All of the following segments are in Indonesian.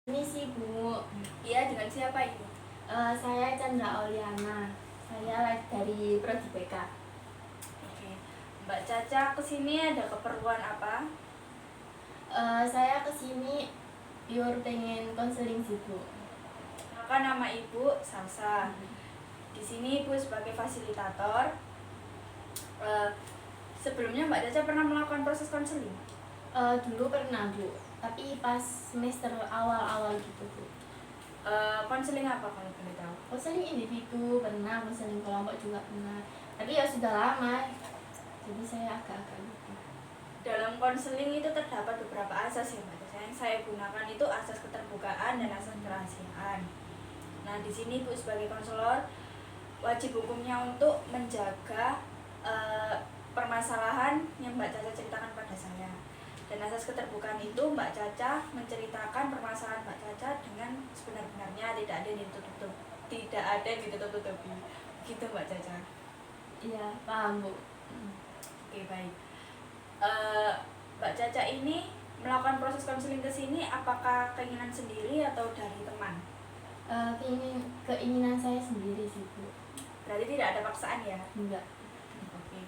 Ini sih Bu. Iya, dengan siapa ini? Saya Chandra Auliana. Saya dari Prodi BK. Oke. Mbak Caca kesini ada keperluan apa? Saya kesini pure pengen konseling sih Bu. Maka nama Ibu Salsa. Di sini Ibu sebagai fasilitator. Sebelumnya Mbak Caca pernah melakukan proses konseling? Dulu pernah Bu, tapi pas semester awal-awal gitu Bu. Konseling apa kalau boleh tahu? Konseling individu pernah, konseling kelompok juga pernah. Tapi ya sudah lama, jadi saya agak-agak lupa. Dalam konseling itu terdapat beberapa asas ya Mbak Caca. Yang saya gunakan itu asas keterbukaan dan asas kerahasiaan. Nah, di sini Ibu sebagai konselor wajib hukumnya untuk menjaga permasalahan yang Mbak Caca ceritakan pada saya. Dan asas keterbukaan itu Mbak Caca menceritakan permasalahan Mbak Caca dengan sebenar-benarnya, tidak ada yang ditutup-tutupi. Gitu Mbak Caca. Iya, paham Bu. Oke, baik. Mbak Caca ini melakukan proses konseling ke sini apakah keinginan sendiri atau dari teman? Keinginan saya sendiri sih Bu. Berarti tidak ada paksaan ya? Enggak. Oke.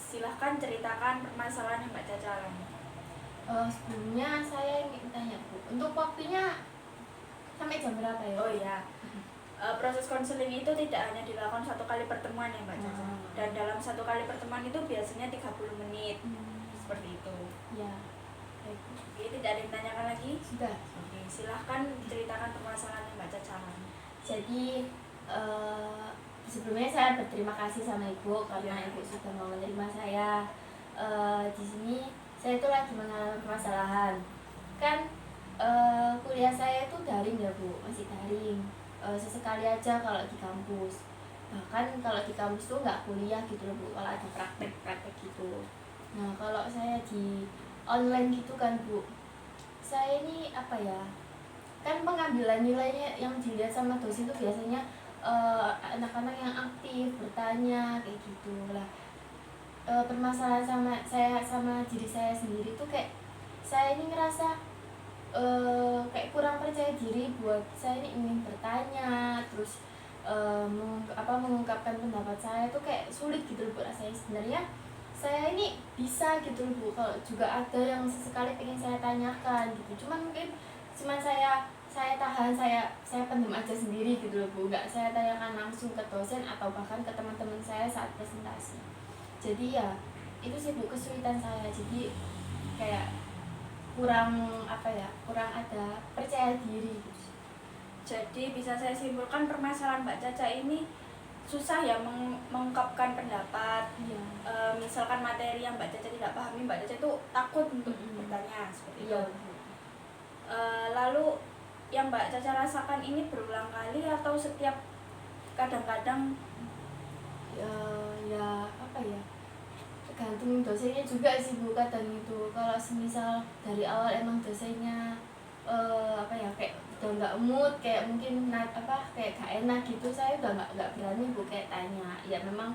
Silahkan ceritakan permasalahan yang Mbak Caca alami. Sebelumnya saya ingin tanya Bu, untuk waktunya sampai jam berapa ya? Oh iya, proses konseling itu tidak hanya dilakukan satu kali pertemuan ya Mbak Caca. Dan dalam satu kali pertemuan itu biasanya 30 menit. Seperti itu. Ya, baik. Oke, tidak ada yang ditanyakan lagi? Sudah. Oke, silahkan ceritakan permasalahan yang Mbak Caca alami. Jadi sebelumnya saya berterima kasih sama Ibu karena Ya. Ibu sudah mau menerima saya. Di sini saya itu lagi mengalami permasalahan. Kan kuliah saya itu daring ya Bu, masih daring. Sesekali aja kalau di kampus. Bahkan kalau di kampus tuh nggak kuliah gitu loh Bu, kalau ada praktek-praktek gitu. Nah kalau saya di online gitu kan Bu, saya ini apa ya, kan pengambilan nilainya yang dilihat sama dosen itu biasanya anak-anak yang aktif bertanya kayak gitu lah. Permasalahan sama diri saya sendiri tuh kayak saya ini ngerasa kayak kurang percaya diri buat saya ini ingin bertanya terus mengungkapkan pendapat saya tuh kayak sulit gitu loh Bu. Rasanya sebenarnya saya ini bisa gitu loh Bu, kalau juga ada yang sesekali pengen saya tanyakan gitu, cuman mungkin saya tahan, saya pendem aja sendiri gitu loh Bu, nggak saya tanyakan langsung ke dosen atau bahkan ke teman-teman saya saat presentasi. Jadi ya itu sih Bu kesulitan saya, jadi kayak kurang ada percaya diri gitu. Jadi bisa saya simpulkan permasalahan Mbak Caca ini susah ya mengungkapkan pendapat. Iya. Misalkan materi yang Mbak Caca tidak pahami, Mbak Caca itu takut untuk bertanya seperti itu. Iya. Lalu yang Mbak Caca rasakan ini berulang kali atau setiap kadang-kadang? Ya apa ya, tergantung dosennya juga sih Bu. Kadang itu kalau semisal dari awal emang dosennya kayak udah nggak mood, kayak mungkin kayak gak enak gitu, saya udah nggak berani Bu kayak tanya. Ya memang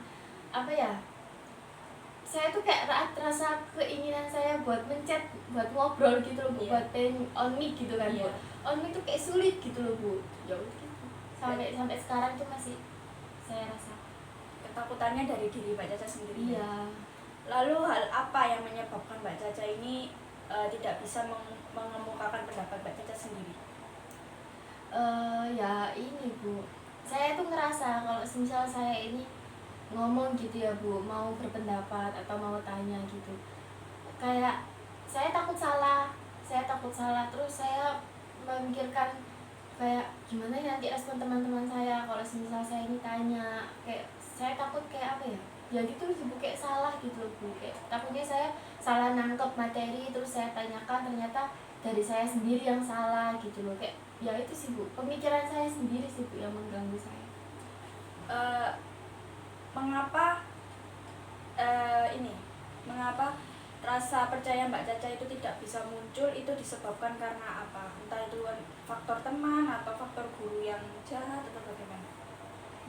saya tuh kayak rasa keinginan saya buat mencet, buat ngobrol gitu loh Bu, buat pengen on mic gitu kan Bu. On mic tuh kayak sulit gitu loh Bu. Ya udah gitu. Sampai sekarang tuh masih saya rasa Ketakutannya dari diri Mbak Caca sendiri. iya. Lalu hal apa yang menyebabkan Mbak Caca ini tidak bisa mengemukakan pendapat Mbak Caca sendiri? Ya ini Bu, saya tuh ngerasa kalau misal saya ini ngomong gitu ya Bu, mau berpendapat atau mau tanya gitu, kayak saya takut salah, terus saya memikirkan kayak gimana ya nanti respon teman-teman saya kalau misal saya ini tanya, kayak saya takut kayak ya gitu sih Bu, kayak salah gitu loh Bu, kayak takutnya saya salah nangkep materi terus saya tanyakan ternyata dari saya sendiri yang salah gitu loh. Kayak ya itu sih Bu, pemikiran saya sendiri sih Bu yang mengganggu saya. Mengapa rasa percaya Mbak Caca itu tidak bisa muncul, itu disebabkan karena apa? Entah itu faktor teman atau faktor guru yang jahat atau bagaimana?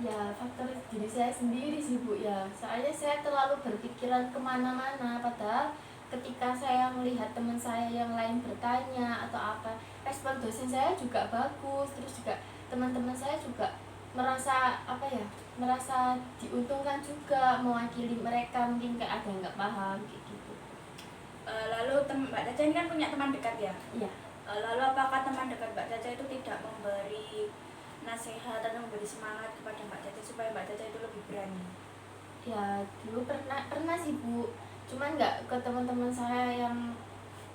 Ya faktor diri saya sendiri sih Bu ya, soalnya saya terlalu berpikiran kemana-mana, padahal ketika saya melihat teman saya yang lain bertanya atau apa, respon dosen saya juga bagus, terus juga teman-teman saya juga merasa apa ya, merasa diuntungkan juga mewakili mereka, mungkin kayak ada yang nggak paham kayak gitu. Lalu Mbak Caca ini kan punya teman dekat ya? Iya. Lalu apakah teman dekat Mbak Caca itu tidak memberi nasihat atau memberi semangat kepada Mbak Caca supaya Mbak Caca itu lebih berani? Ya dulu pernah sih Bu, cuman nggak ke teman-teman saya yang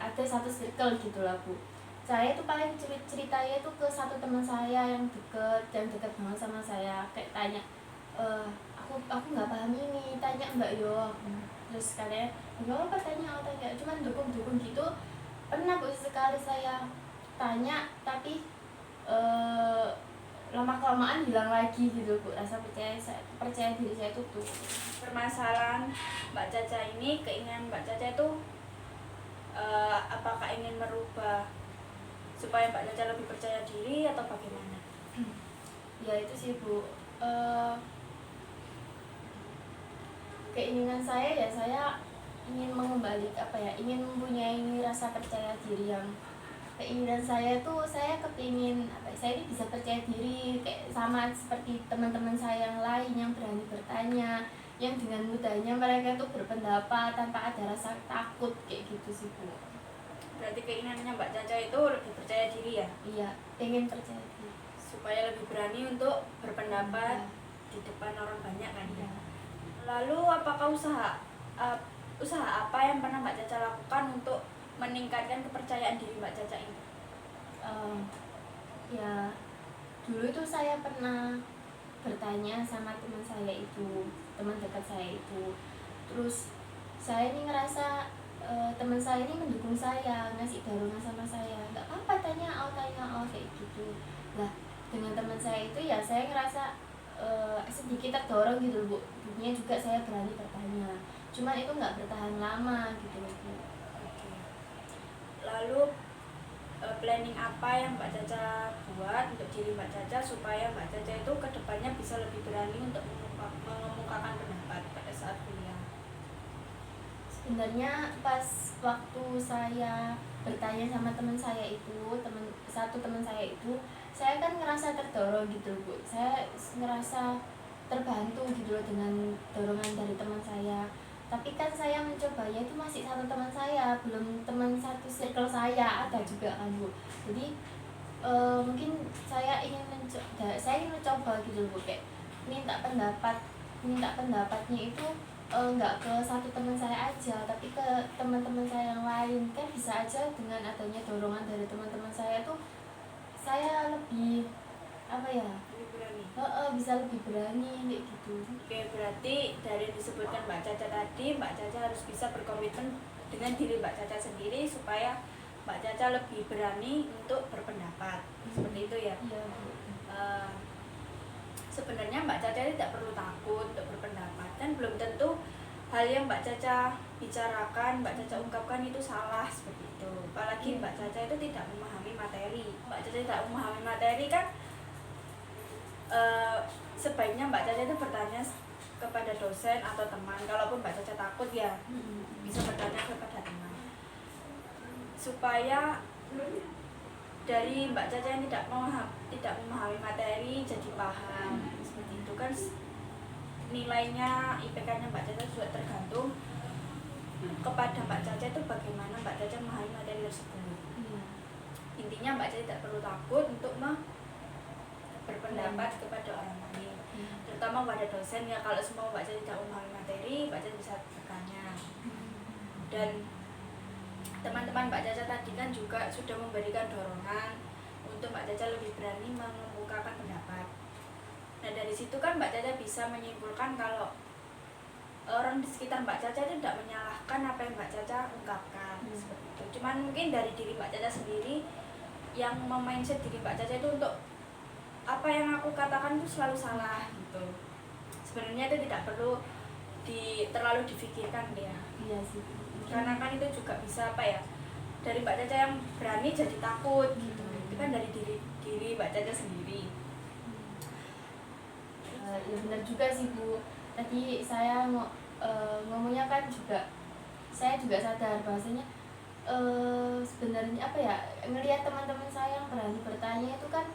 ada satu circle gitu lah Bu. Saya itu paling ceritanya itu ke satu teman saya yang deket banget sama saya, kayak tanya, aku nggak paham ini, tanya mbak yo. Terus katanya nggak apa tanya, cuman dukung gitu. Pernah Bu sekali saya tanya, tapi lama kelamaan hilang lagi gitu Bu, rasa percaya diri saya tutup. Permasalahan Mbak Caca ini, keinginan Mbak Caca itu apakah ingin merubah supaya Mbak Caca lebih percaya diri atau bagaimana? Ya itu sih Bu, keinginan saya ya saya ingin ingin mempunyai rasa percaya diri yang, keinginan saya tuh saya kepingin saya ini bisa percaya diri kayak sama seperti teman-teman saya yang lain yang berani bertanya, yang dengan mudahnya mereka tuh berpendapat tanpa ada rasa takut kayak gitu sih Bu. Berarti keinginannya Mbak Caca itu lebih percaya diri ya? Iya, pengen percaya diri Supaya lebih berani untuk berpendapat di depan orang banyak kan ya. Lalu apakah usaha apa yang pernah Mbak Caca lakukan untuk meningkatkan kepercayaan diri Mbak Caca ini? Ya dulu itu saya pernah bertanya sama teman saya itu, teman dekat saya itu, terus saya ini ngerasa teman saya ini mendukung saya, ngasih dorongan sama saya, nggak apa tanya kayak gitu lah. Dengan teman saya itu ya saya ngerasa sedikit terdorong gitu Bu, dunia juga saya berani bertanya, cuman itu nggak bertahan lama gitu Bu. Oke. Lalu planning apa yang Mbak Caca buat untuk diri Mbak Caca supaya Mbak Caca itu kedepannya bisa lebih berani untuk mengemukakan pendapat pada saat kuliah? Sebenarnya pas waktu saya bertanya sama teman saya itu, satu teman saya itu, saya kan ngerasa terdorong gitu Bu, saya ngerasa terbantu gitu loh dengan dorongan dari teman saya. Tapi kan saya mencobanya itu masih satu teman saya, belum teman satu circle saya ada juga kan Bu. Jadi mungkin saya ingin mencoba gitu Bu, kayak minta pendapatnya itu nggak ke satu teman saya aja, tapi ke teman-teman saya yang lain. Kan bisa aja dengan adanya dorongan dari teman-teman saya tuh saya lebih apa ya, Lebih berani. bisa lebih berani kayak gitu. Oke, berarti dari disebutkan Mbak Caca tadi, Mbak Caca harus bisa berkomitmen dengan diri Mbak Caca sendiri supaya Mbak Caca lebih berani untuk berpendapat. Seperti itu ya? Iya Bu. Sebenarnya Mbak Caca tidak perlu takut untuk berpendapat, kan belum tentu hal yang Mbak Caca bicarakan, Mbak Caca ungkapkan itu salah seperti itu. Apalagi Mbak Caca itu tidak memahami materi. Mbak Caca tidak memahami materi kan sebaiknya Mbak Caca itu bertanya kepada dosen atau teman. Kalaupun Mbak Caca takut ya bisa bertanya kepada teman supaya dari Mbak Caca yang tidak memahami materi jadi paham. Seperti itu kan nilainya, IPK-nya Mbak Caca juga tergantung kepada Mbak Caca itu bagaimana Mbak Caca memahami materi tersebut. Intinya Mbak Caca tidak perlu takut untuk berpendapat kepada orang lain, terutama pada dosen ya. Kalau semua Mbak Caca tidak memahami materi, Mbak Caca bisa bertanya. Dan teman-teman Mbak Caca tadi kan juga sudah memberikan dorongan untuk Mbak Caca lebih berani mengemukakan pendapat. Nah dari situ kan Mbak Caca bisa menyimpulkan kalau orang di sekitar Mbak Caca itu tidak menyalahkan apa yang Mbak Caca ungkapkan. Seperti itu. Cuman mungkin dari diri Mbak Caca sendiri yang memindset diri Mbak Caca itu untuk apa yang aku katakan itu selalu salah gitu. Sebenarnya itu tidak perlu terlalu difikirkan ya. Iya sih. Karena kan itu juga bisa apa ya, dari Mbak Caca yang berani jadi takut gitu. Itu kan dari diri Mbak Caca sendiri. Ya benar juga sih Bu. Tadi saya ngomongnya kan juga saya juga sadar bahwasanya sebenarnya apa ya, ngelihat teman-teman saya yang berani bertanya itu kan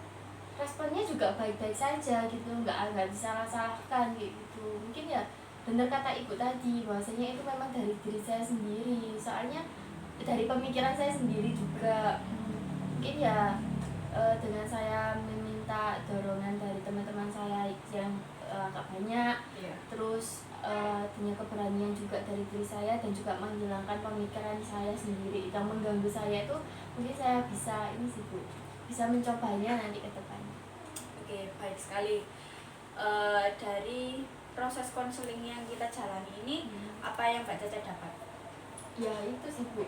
responnya juga baik-baik saja gitu, nggak disalah-salahkan kayak gitu. Mungkin ya benar kata ibu tadi bahwasanya itu memang dari diri saya sendiri, soalnya dari pemikiran saya sendiri juga. Mungkin ya dengan saya meminta dorongan dari teman-teman saya yang agak banyak, terus dengan keberanian juga dari diri saya dan juga menghilangkan pemikiran saya sendiri yang mengganggu saya itu, mungkin saya bisa ini sih Bu, bisa mencobanya nanti ke depannya. Oke, baik sekali. Dari proses konseling yang kita jalani ini, apa yang Mbak Caca dapat? Ya itu sih Bu,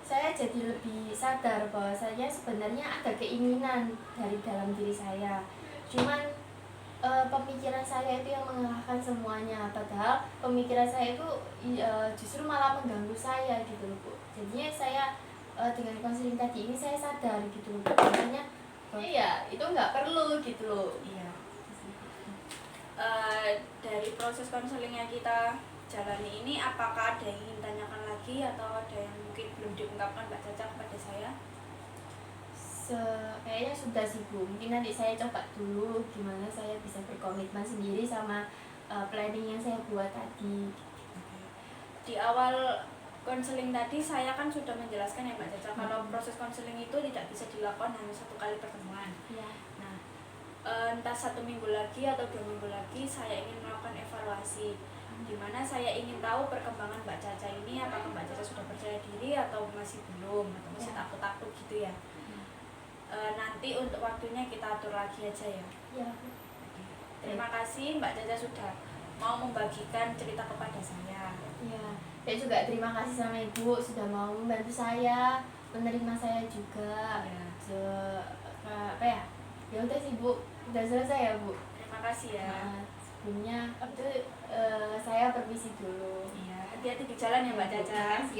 saya jadi lebih sadar bahwa saya sebenarnya ada keinginan dari dalam diri saya, cuman pemikiran saya itu yang mengalahkan semuanya, padahal pemikiran saya itu justru malah mengganggu saya gitu loh Bu. Jadinya saya dengan konseling tadi ini saya sadar gitu loh Bu, makanya ya itu nggak perlu gitu loh. Iya. Dari proses konseling yang kita jalani ini, apakah ada yang ingin tanyakan lagi atau ada yang mungkin belum diungkapkan Mbak Caca kepada saya? Kayaknya sudah sih Bu, mungkin nanti saya coba dulu gimana saya bisa berkomitmen sendiri sama planning yang saya buat tadi. Di awal konseling tadi saya kan sudah menjelaskan ya Mbak Caca, kalau proses konseling itu tidak bisa dilakukan hanya 1 kali pertemuan. Ya. Nah, entah 1 minggu lagi atau 2 minggu lagi saya ingin melakukan evaluasi, di mana saya ingin tahu perkembangan Mbak Caca ini, apakah Mbak Caca sudah percaya diri atau masih belum, atau masih takut-takut gitu ya. Nanti untuk waktunya kita atur lagi aja ya. Ya. Terima kasih Mbak Caca sudah mau membagikan cerita kepada saya. Ya, saya juga terima kasih sama Ibu sudah mau membantu saya, menerima saya juga. Apa ya? Ya udah sih Bu, udah selesai ya Bu. Terima kasih ya. Sebelumnya itu saya permisi dulu. Iya, hati-hati di jalan ya Mbak Caca. Siap.